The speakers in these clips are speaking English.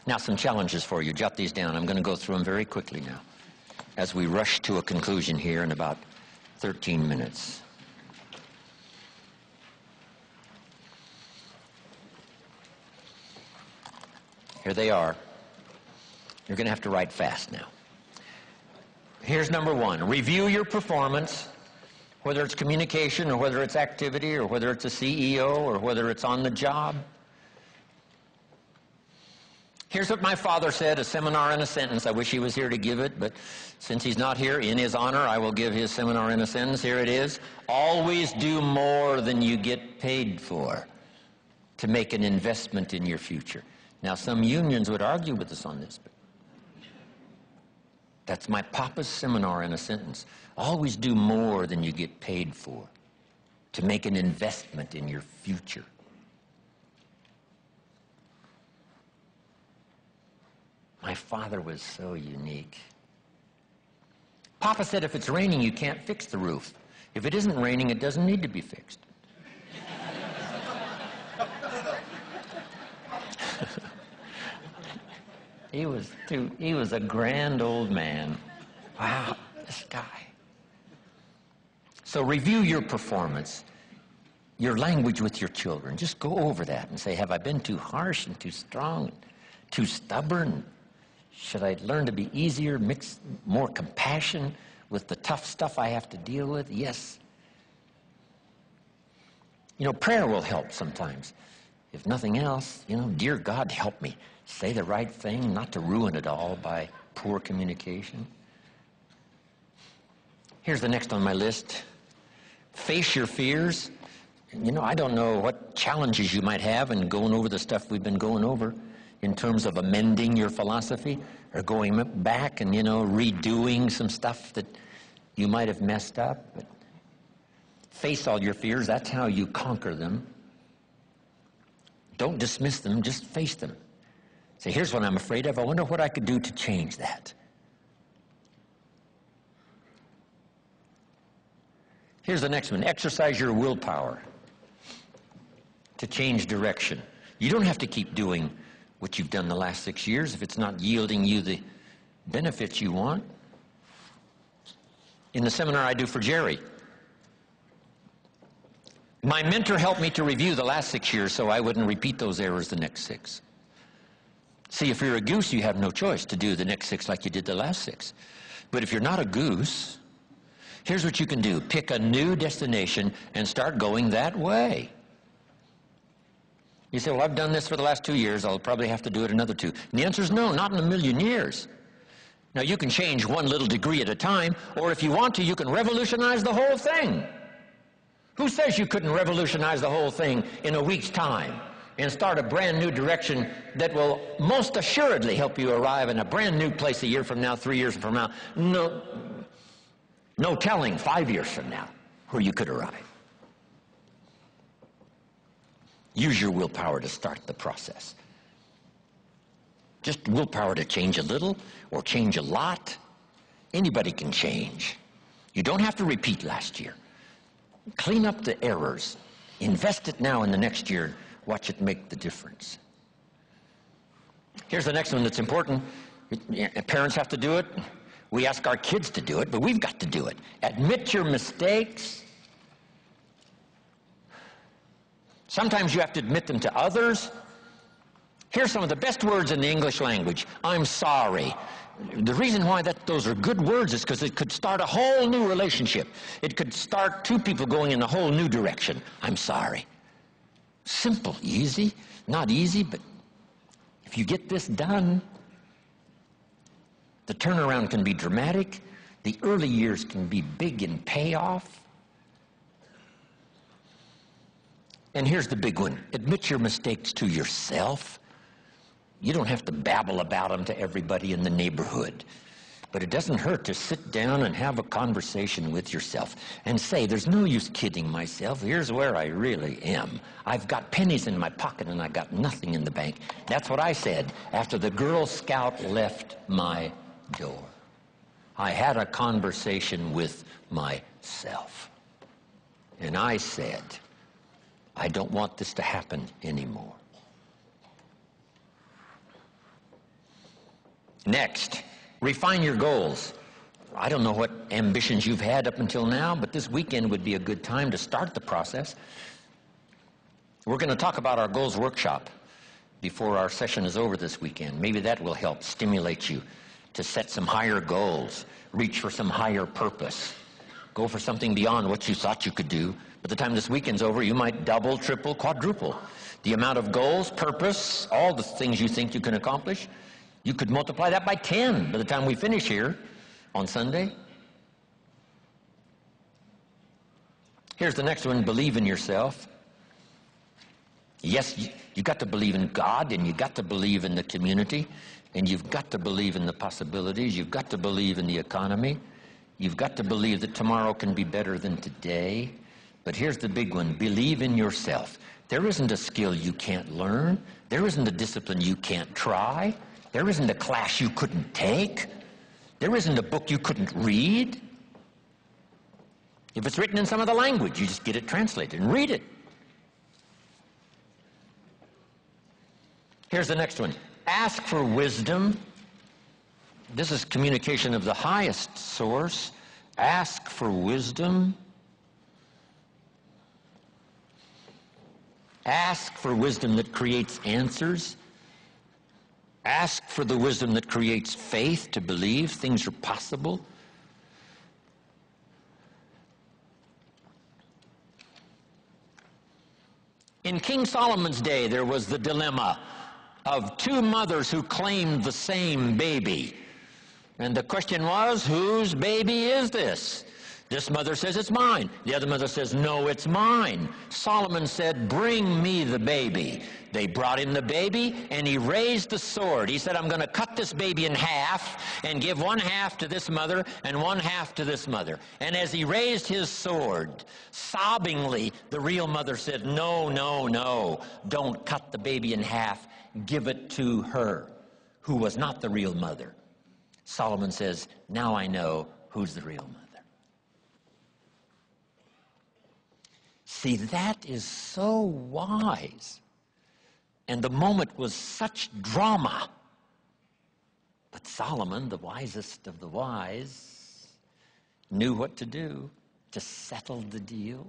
Now, some challenges for you. Jot these down. I'm going to go through them very quickly now as we rush to a conclusion here in about 13 minutes. Here they are. You're going to have to write fast now. Here's number one. Review your performance, whether it's communication or whether it's activity or whether it's a CEO or whether it's on the job. Here's what my father said, a seminar in a sentence. I wish he was here to give it, but since he's not here, in his honor, I will give his seminar in a sentence. Here it is. Always do more than you get paid for to make an investment in your future. Now, some unions would argue with us on this, but that's my papa's seminar in a sentence. Always do more than you get paid for to make an investment in your future. My father was so unique. Papa said if it's raining, you can't fix the roof. If it isn't raining, it doesn't need to be fixed. He was a grand old man. Wow, this guy. So review your performance, your language with your children. Just go over that and say, have I been too harsh and too strong, too stubborn? Should I learn to be easier, mix more compassion with the tough stuff I have to deal with? Yes. You know, prayer will help sometimes. If nothing else, you know, dear God, help me say the right thing, not to ruin it all by poor communication. Here's the next on my list. Face your fears. You know, I don't know what challenges you might have in going over the stuff we've been going over in terms of amending your philosophy or going back and, you know, redoing some stuff that you might have messed up. But face all your fears. That's how you conquer them. Don't dismiss them. Just face them. Say, here's what I'm afraid of. I wonder what I could do to change that. Here's the next one. Exercise your willpower to change direction. You don't have to keep doing what you've done the last 6 years if it's not yielding you the benefits you want. In the seminar I do for Jerry, my mentor helped me to review the last 6 years so I wouldn't repeat those errors the next 6. See, if you're a goose, you have no choice to do the next 6 like you did the last 6. But if you're not a goose, here's what you can do. Pick a new destination and start going that way. You say, well, I've done this for the last 2 years. I'll probably have to do it another 2. And the answer is no, not in a million years. Now, you can change one little degree at a time, or if you want to, you can revolutionize the whole thing. Who says you couldn't revolutionize the whole thing in a week's time and start a brand new direction that will most assuredly help you arrive in a brand new place a year from now, 3 years from now? No telling 5 years from now where you could arrive. Use your willpower to start the process. Just willpower to change a little or change a lot. Anybody can change. You don't have to repeat last year. Clean up the errors. Invest it now in the next year. Watch it make the difference. Here's the next one that's important. Parents have to do it. We ask our kids to do it, but we've got to do it. Admit your mistakes. Sometimes you have to admit them to others. Here's some of the best words in the English language. I'm sorry. The reason why those are good words is because it could start a whole new relationship. It could start 2 people going in a whole new direction. I'm sorry. Simple, easy. Not easy, but if you get this done, the turnaround can be dramatic. The early years can be big in payoff. And here's the big one. Admit your mistakes to yourself. You don't have to babble about them to everybody in the neighborhood. But it doesn't hurt to sit down and have a conversation with yourself and say, there's no use kidding myself. Here's where I really am. I've got pennies in my pocket and I got nothing in the bank. That's what I said after the Girl Scout left my door. I had a conversation with myself. And I said, I don't want this to happen anymore. Next, refine your goals. I don't know what ambitions you've had up until now, but this weekend would be a good time to start the process. We're going to talk about our goals workshop before our session is over this weekend. Maybe that will help stimulate you to set some higher goals, reach for some higher purpose, go for something beyond what you thought you could do. By the time this weekend's over, you might double, triple, quadruple the amount of goals, purpose, all the things you think you can accomplish. You could multiply that by 10 by the time we finish here on Sunday. Here's the next one, believe in yourself. Yes, you got to believe in God, and you got to believe in the community, and you've got to believe in the possibilities. You've got to believe in the economy. You've got to believe that tomorrow can be better than today. But here's the big one, believe in yourself. There isn't a skill you can't learn. There isn't a discipline you can't try. There isn't a class you couldn't take. There isn't a book you couldn't read. If it's written in some other language, you just get it translated and read it. Here's the next one. Ask for wisdom. This is communication of the highest source. Ask for wisdom. Ask for wisdom that creates answers. Ask for the wisdom that creates faith to believe things are possible. In King Solomon's day, there was the dilemma of two mothers who claimed the same baby. And the question was, whose baby is this? This mother says, it's mine. The other mother says, no, it's mine. Solomon said, bring me the baby. They brought him the baby, and he raised the sword. He said, I'm going to cut this baby in half and give one half to this mother and one half to this mother. And as he raised his sword, sobbingly, the real mother said, no, no, no, don't cut the baby in half. Give it to her, who was not the real mother. Solomon says, now I know who's the real mother. See, that is so wise. And the moment was such drama. But Solomon, the wisest of the wise, knew what to do to settle the deal.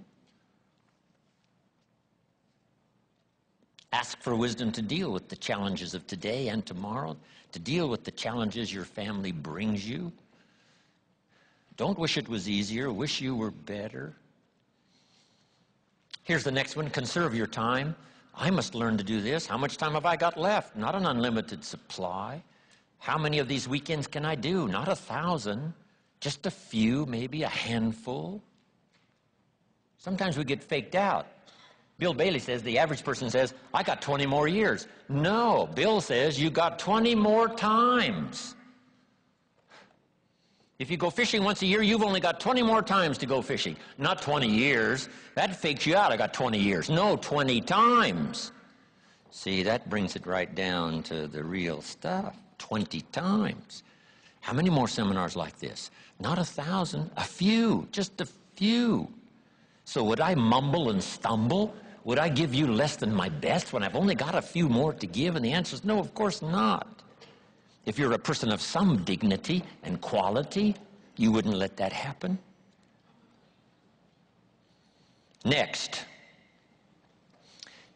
Ask for wisdom to deal with the challenges of today and tomorrow, to deal with the challenges your family brings you. Don't wish it was easier, wish you were better. Here's the next one, conserve your time. I must learn to do this. How much time have I got left? Not an unlimited supply. How many of these weekends can I do? Not 1,000, just a few, maybe a handful. Sometimes we get faked out. Bill Bailey says, the average person says, I got 20 more years. No, Bill says, you got 20 more times. If you go fishing once a year, you've only got 20 more times to go fishing. Not 20 years. That fakes you out. I got 20 years. No, 20 times. See, that brings it right down to the real stuff. 20 times. How many more seminars like this? Not 1,000, a few, just a few. So would I mumble and stumble? Would I give you less than my best when I've only got a few more to give? And the answer is no, of course not. If you're a person of some dignity and quality, you wouldn't let that happen. Next,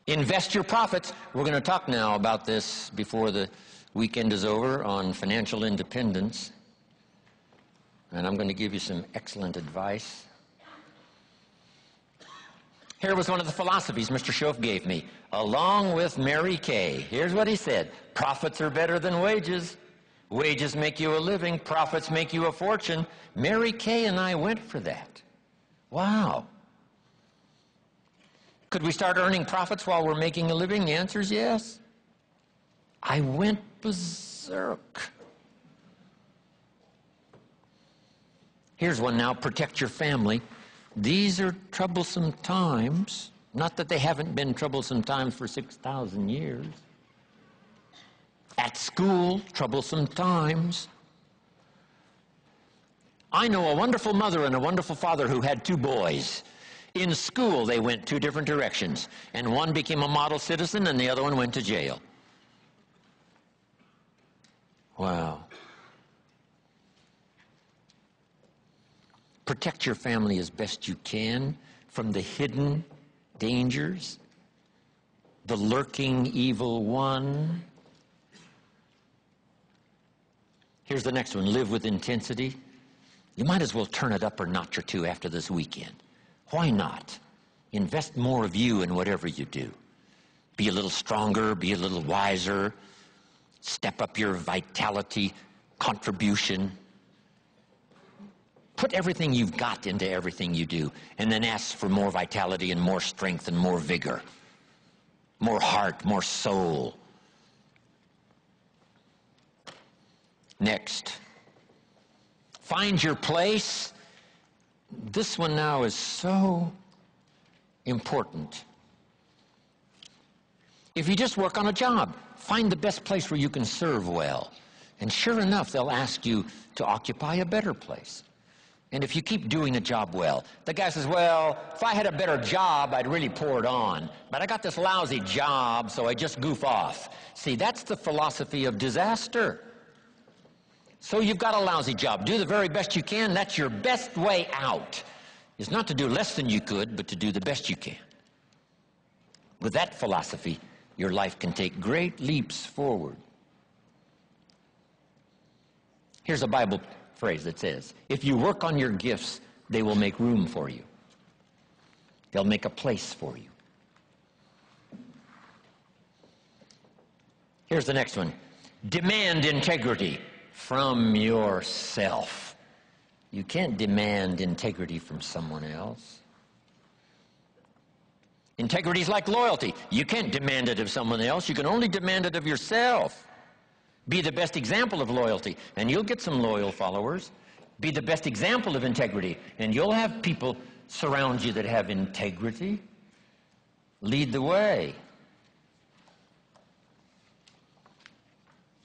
invest your profits. We're going to talk now about this before the weekend is over on financial independence. And I'm going to give you some excellent advice. Here was one of the philosophies Mr. Schoaf gave me, along with Mary Kay. Here's what he said, profits are better than wages. Wages make you a living, profits make you a fortune. Mary Kay and I went for that. Wow. Could we start earning profits while we're making a living? The answer is yes. I went berserk. Here's one now, protect your family. These are troublesome times. Not that they haven't been troublesome times for 6,000 years. At school, troublesome times. I know a wonderful mother and a wonderful father who had two boys. In school, they went two different directions, and one became a model citizen and the other one went to jail. Wow. Protect your family as best you can from the hidden dangers, the lurking evil one. Here's the next one. Live with intensity. You might as well turn it up a notch or two after this weekend. Why not? Invest more of you in whatever you do. Be a little stronger, be a little wiser, step up your vitality, contribution. Put everything you've got into everything you do, and then ask for more vitality and more strength and more vigor, more heart, more soul. Next, find your place. This one now is so important. If you just work on a job, find the best place where you can serve well. And sure enough, they'll ask you to occupy a better place. And if you keep doing a job well, the guy says, well, if I had a better job, I'd really pour it on. But I got this lousy job, so I just goof off. See, that's the philosophy of disaster. So you've got a lousy job. Do the very best you can. That's your best way out. Is not to do less than you could, but to do the best you can. With that philosophy, your life can take great leaps forward. Here's a Bible phrase that says, if you work on your gifts, they will make room for you. They'll make a place for you. Here's the next one. Demand integrity from yourself. You can't demand integrity from someone else. Integrity is like loyalty. You can't demand it of someone else. You can only demand it of yourself. Be the best example of loyalty, and you'll get some loyal followers. Be the best example of integrity, and you'll have people surround you that have integrity. Lead the way.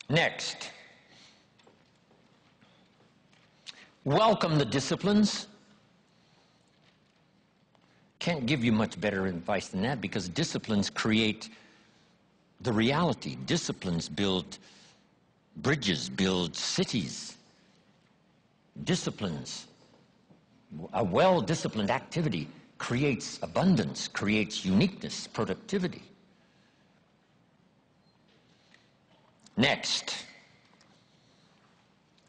Next. Welcome the disciplines. Can't give you much better advice than that, because disciplines create the reality. Disciplines build bridges, build cities. Disciplines. A well-disciplined activity creates abundance, creates uniqueness, productivity. Next.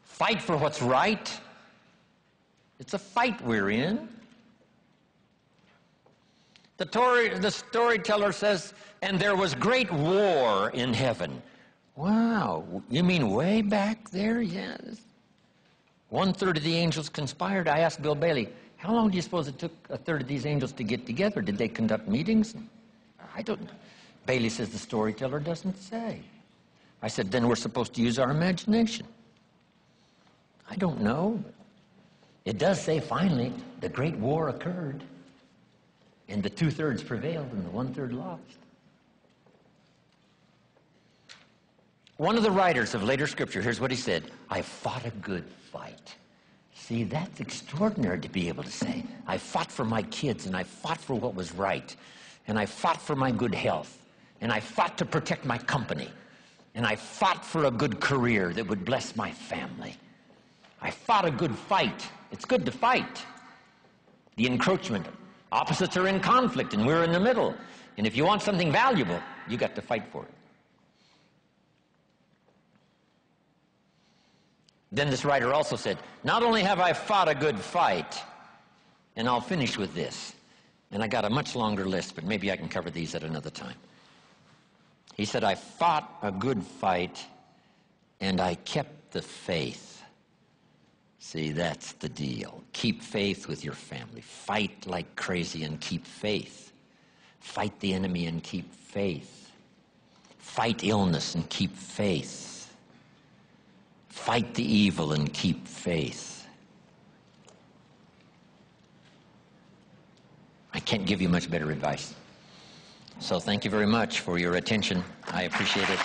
Fight for what's right. It's a fight we're in. The storyteller says, and there was great war in heaven. Wow, you mean way back there? Yes. 1/3 of the angels conspired. I asked Bill Bailey, how long do you suppose it took 1/3 of these angels to get together? Did they conduct meetings? I don't know. Bailey says the storyteller doesn't say. I said, then we're supposed to use our imagination. I don't know. It does say finally the great war occurred, and the 2/3 prevailed and the 1/3 lost. One of the writers of later scripture, here's what he said, I fought a good fight. See, that's extraordinary to be able to say. I fought for my kids, and I fought for what was right, and I fought for my good health, and I fought to protect my company, and I fought for a good career that would bless my family. I fought a good fight. It's good to fight. The encroachment. Opposites are in conflict, and we're in the middle. And if you want something valuable, you got to fight for it. Then this writer also said, not only have I fought a good fight, and I'll finish with this, and I got a much longer list, but maybe I can cover these at another time. He said, I fought a good fight, and I kept the faith. See, that's the deal. Keep faith with your family. Fight like crazy and keep faith. Fight the enemy and keep faith. Fight illness and keep faith. Fight the evil and keep faith. I can't give you much better advice. So thank you very much for your attention. I appreciate it.